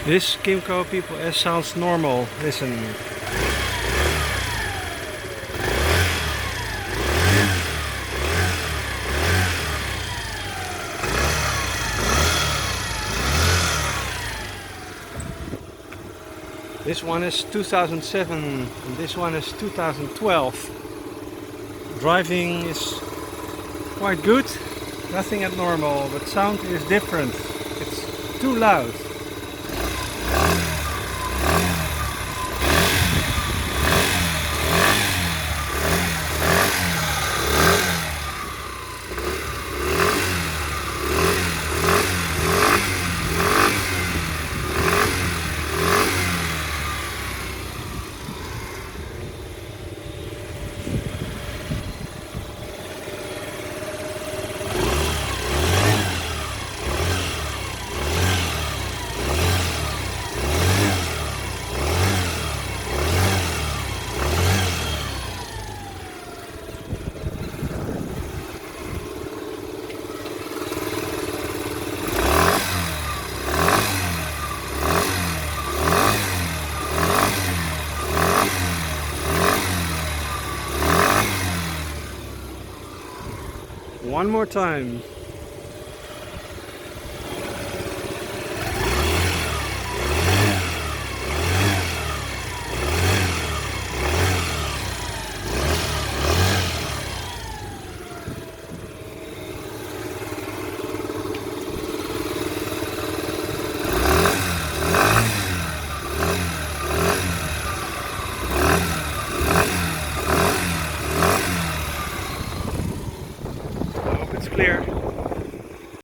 This Kymco People S sounds normal. Listen. This one is 2007 and this one is 2012. Driving is quite good, nothing abnormal, but sound is different. It's too loud. One more time. I hope it's clear.